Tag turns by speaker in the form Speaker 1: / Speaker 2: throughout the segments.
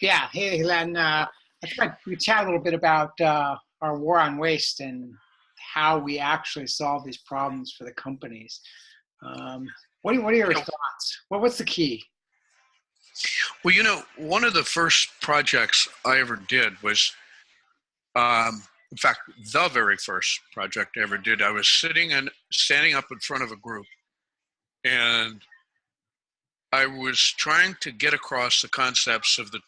Speaker 1: Yeah. Hey, Len. I thought we chat a little bit about our war on waste and how we actually solve these problems for the companies. Um, what are your
Speaker 2: Yeah,
Speaker 1: thoughts? What's the key?
Speaker 2: well, one of the first projects I ever did was, in fact, the very first project I ever did. I was standing up in front of a group, and I was trying to get across the concepts of the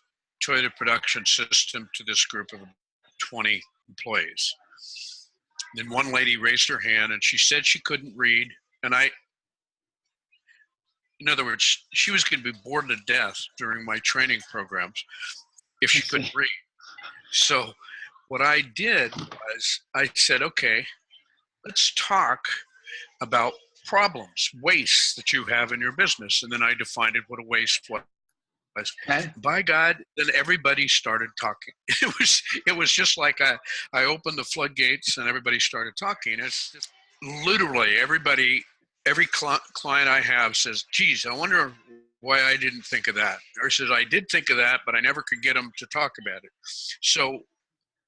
Speaker 2: Toyota production system to this group of 20 employees. Then one lady raised her hand, and she said she couldn't read, and in other words, she was going to be bored to death during my training programs if
Speaker 1: I
Speaker 2: she couldn't
Speaker 1: see.
Speaker 2: read. So what I did was I said, okay, let's talk about problems, waste that you have in your business. And then I defined it what a waste was.
Speaker 1: Okay.
Speaker 2: By God, then everybody started talking. It was just like I opened the floodgates and everybody started talking. It's just literally every client I have says, geez, I wonder why I didn't think of that. Or says, I did think of that, but I never could get them to talk about it. So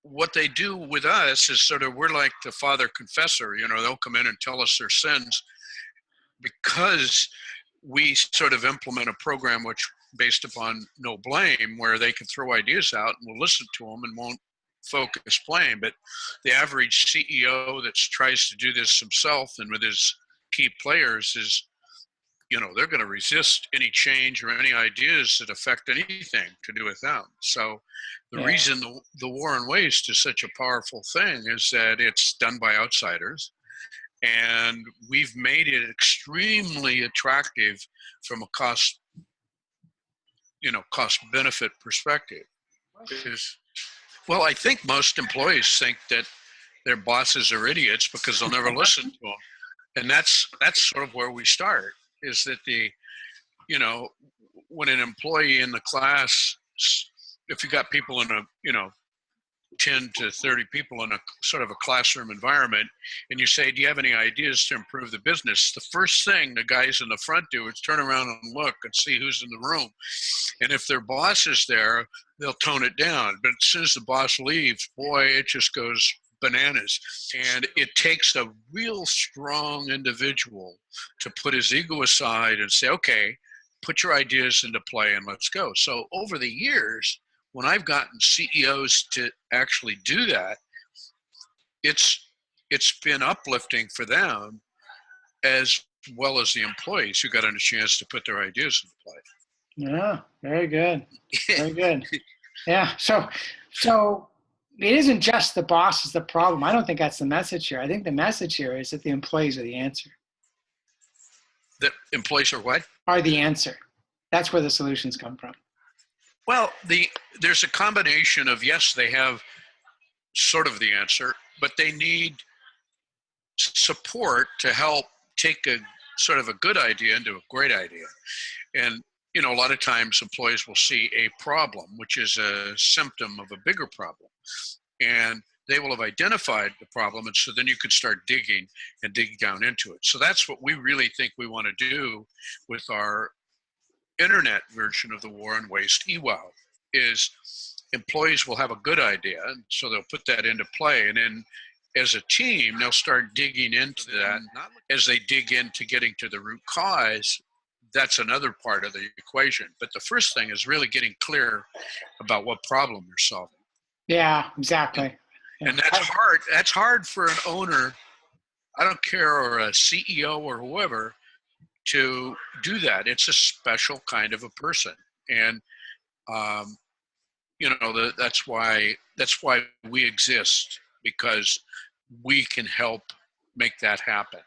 Speaker 2: what they do with us is sort of, we're like the father confessor. They'll come in and tell us their sins because we sort of implement a program which based upon no blame, where they can throw ideas out and we'll listen to them and won't focus blame. But the average CEO that tries to do this himself and with his key players is, they're going to resist any change or any ideas that affect anything to do with them. So the
Speaker 1: Yeah.
Speaker 2: reason the war on waste is such a powerful thing is that it's done by outsiders, and we've made it extremely attractive from a cost benefit perspective. Because, well, I think most employees think that their bosses are idiots because they'll never listen to them, and that's sort of where we start. Is that you know when an employee in the class, if you got people in a 10 to 30 people in a sort of a classroom environment, and you say, do you have any ideas to improve the business? The first thing the guys in the front do is turn around and look and see who's in the room. And if their boss is there, they'll tone it down. But as soon as the boss leaves, boy, it just goes bananas. And it takes a real strong individual to put his ego aside and say, okay, put your ideas into play and let's go. So over the years, when I've gotten CEOs to actually do that, it's been uplifting for them as well as the employees who got a chance to put their ideas into play.
Speaker 1: Yeah. Very good. Very good. Yeah. So it isn't just the boss is the problem. I don't think that's the message here. I think the message here is that the employees are the answer.
Speaker 2: The employees are what?
Speaker 1: Are the answer. That's where the solutions come from.
Speaker 2: Well, there's a combination of, yes, they have sort of the answer, but they need support to help take a sort of a good idea into a great idea. And a lot of times employees will see a problem, which is a symptom of a bigger problem, and they will have identified the problem, and so then you can start digging and dig down into it. So that's what we really think we want to do with our internet version of the war on waste, eWoW, is employees will have a good idea, and so they'll put that into play, and then as a team they'll start digging into that. As they dig into getting to the root cause, that's another part of the equation. But the first thing is really getting clear about what problem you're solving.
Speaker 1: Yeah, exactly. Yeah.
Speaker 2: And that's hard for an owner, I don't care, or a CEO or whoever, to do that. It's a special kind of a person. And um, that's why we exist, because we can help make that happen.